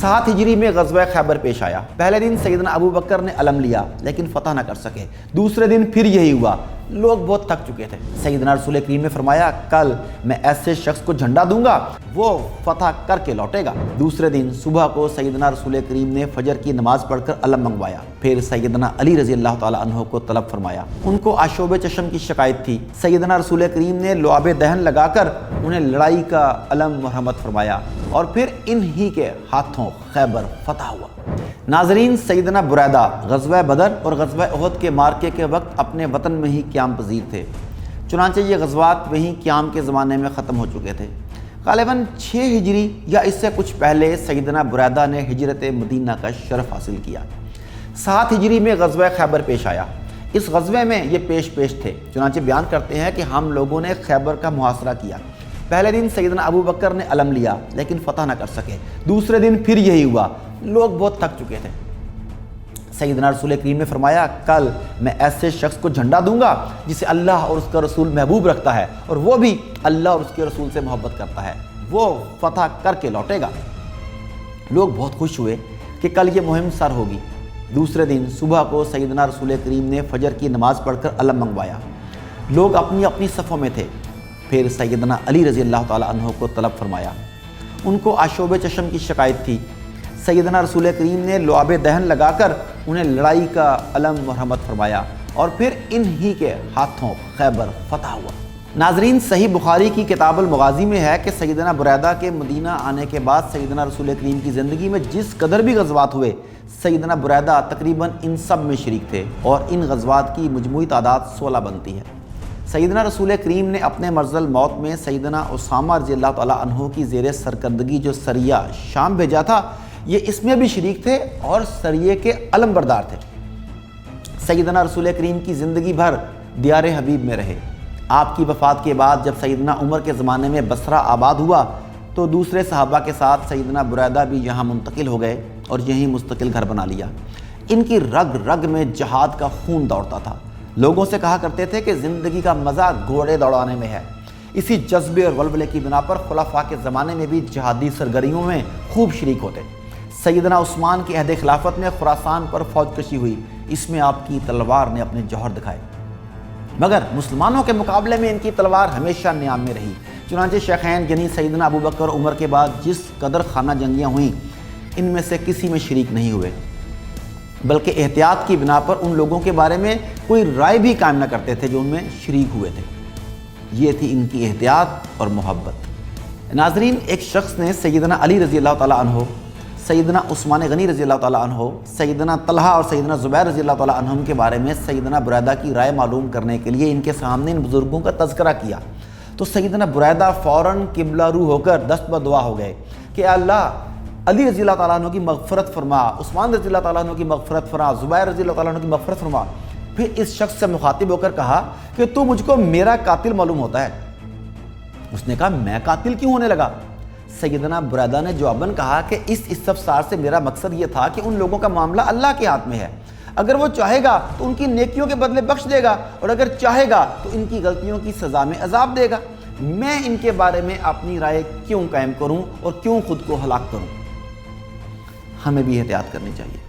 7 ہجری میں غزوہ خیبر پیش آیا۔ پہلے دن سیدنا ابو بکر نے علم لیا لیکن فتح نہ کر سکے۔ دوسرے دن پھر یہی ہوا، لوگ بہت تھک چکے تھے۔ سیدنا رسول کریم نے فرمایا کل میں ایسے شخص کو جھنڈا دوں گا وہ فتح کر کے لوٹے گا۔ دوسرے دن صبح کو سیدنا رسول کریم نے فجر کی نماز پڑھ کر علم منگوایا، پھر سیدنا علی رضی اللہ تعالی عنہ کو طلب فرمایا۔ ان کو آشوب چشم کی شکایت تھی۔ سیدنا رسول کریم نے لعاب دہن لگا کر انہیں لڑائی کا علم مرحمت فرمایا اور پھر انہی کے ہاتھوں خیبر فتح ہوا۔ ناظرین، سیدنا بریدہ غزوہ بدر اور غزوہ احد کے مارکے کے وقت اپنے وطن میں ہی قیام پذیر تھے، چنانچہ یہ غزوات وہیں قیام کے زمانے میں ختم ہو چکے تھے۔ غالباً 6 ہجری یا اس سے کچھ پہلے سیدنا بریدہ نے ہجرت مدینہ کا شرف حاصل کیا۔ 7 ہجری میں غزوہ خیبر پیش آیا۔ اس غزوے میں یہ پیش تھے، چنانچہ بیان کرتے ہیں کہ ہم لوگوں نے خیبر کا محاصرہ کیا۔ پہلے دن سیدنا ابو بکر نے علم لیا لیکن فتح نہ کر سکے۔ دوسرے دن پھر یہی ہوا، لوگ بہت تھک چکے تھے۔ سیدنا رسول کریم نے فرمایا کل میں ایسے شخص کو جھنڈا دوں گا جسے اللہ اور اس کا رسول محبوب رکھتا ہے اور وہ بھی اللہ اور اس کے رسول سے محبت کرتا ہے، وہ فتح کر کے لوٹے گا۔ لوگ بہت خوش ہوئے کہ کل یہ مہم سر ہوگی۔ دوسرے دن صبح کو سیدنا رسول کریم نے فجر کی نماز پڑھ کر علم منگوایا۔ لوگ اپنی اپنی صفوں میں تھے، پھر سیدنا علی رضی اللہ تعالی عنہ کو طلب فرمایا۔ ان کو آشوب چشم کی شکایت تھی۔ سیدنا رسول کریم نے لعاب دہن لگا کر انہیں لڑائی کا علم مرحمت فرمایا اور پھر انہی کے ہاتھوں خیبر فتح ہوا۔ ناظرین، صحیح بخاری کی کتاب المغازی میں ہے کہ سیدنا بریدہ کے مدینہ آنے کے بعد سیدنا رسول کریم کی زندگی میں جس قدر بھی غزوات ہوئے، سیدنا بریدہ تقریباً ان سب میں شریک تھے اور ان غزوات کی مجموعی تعداد 16 بنتی ہے۔ سیدنا رسول کریم نے اپنے مرض الموت میں سیدنا اسامہ رضی اللہ تعالیٰ عنہ کی زیر سرکردگی جو سریہ شام بھیجا تھا، یہ اس میں بھی شریک تھے اور سریے کے علم بردار تھے۔ سیدنا رسول کریم کی زندگی بھر دیار حبیب میں رہے۔ آپ کی وفات کے بعد جب سیدنا عمر کے زمانے میں بصرہ آباد ہوا تو دوسرے صحابہ کے ساتھ سیدنا بریدہ بھی یہاں منتقل ہو گئے اور یہیں مستقل گھر بنا لیا۔ ان کی رگ رگ میں جہاد کا خون دوڑتا تھا۔ لوگوں سے کہا کرتے تھے کہ زندگی کا مزہ گھوڑے دوڑانے میں ہے۔ اسی جذبے اور ولولے کی بنا پر خلفاء کے زمانے میں بھی جہادی سرگرمیوں میں خوب شریک ہوتے۔ سیدنا عثمان کے عہد خلافت میں خراسان پر فوج کشی ہوئی، اس میں آپ کی تلوار نے اپنے جوہر دکھائے، مگر مسلمانوں کے مقابلے میں ان کی تلوار ہمیشہ نیام میں رہی۔ چنانچہ شیخین یعنی سیدنا ابو بکر عمر کے بعد جس قدر خانہ جنگیاں ہوئیں، ان میں سے کسی میں شریک نہیں ہوئے، بلکہ احتیاط کی بنا پر ان لوگوں کے بارے میں کوئی رائے بھی قائم نہ کرتے تھے جو ان میں شریک ہوئے تھے۔ یہ تھی ان کی احتیاط اور محبت۔ ناظرین، ایک شخص نے سیدنا علی رضی اللہ تعالیٰ عنہ، سیدنا عثمان غنی رضی اللہ تعالیٰ عنہ، سیدنا طلحہ اور سیدنا زبیر رضی اللہ تعالیٰ عنہم کے بارے میں سیدنا بریدہ کی رائے معلوم کرنے کے لیے ان کے سامنے ان بزرگوں کا تذکرہ کیا تو سیدنا بریدہ فوراً قبلہ رو ہو کر دست بدعا ہو گئے کہ اللہ علی رضی اللہ تعالیٰ عنہ کی مغفرت فرما، عثمان رضی اللہ تعالیٰ عنہ کی مغفرت فرما، زبیر رضی اللہ تعالیٰ عنہ کی مغفرت فرما۔ پھر اس شخص سے مخاطب ہو کر کہا کہ تو مجھ کو میرا قاتل معلوم ہوتا ہے۔ اس نے کہا میں قاتل کیوں ہونے لگا؟ سیدنا بریدہ نے جواباً کہا کہ اس استفسار سے میرا مقصد یہ تھا کہ ان لوگوں کا معاملہ اللہ کے ہاتھ میں ہے، اگر وہ چاہے گا تو ان کی نیکیوں کے بدلے بخش دے گا اور اگر چاہے گا تو ان کی غلطیوں کی سزا میں عذاب دے گا۔ میں ان کے بارے میں اپنی رائے کیوں قائم کروں اور کیوں خود کو ہلاک کروں؟ ہمیں بھی احتیاط کرنی چاہیے۔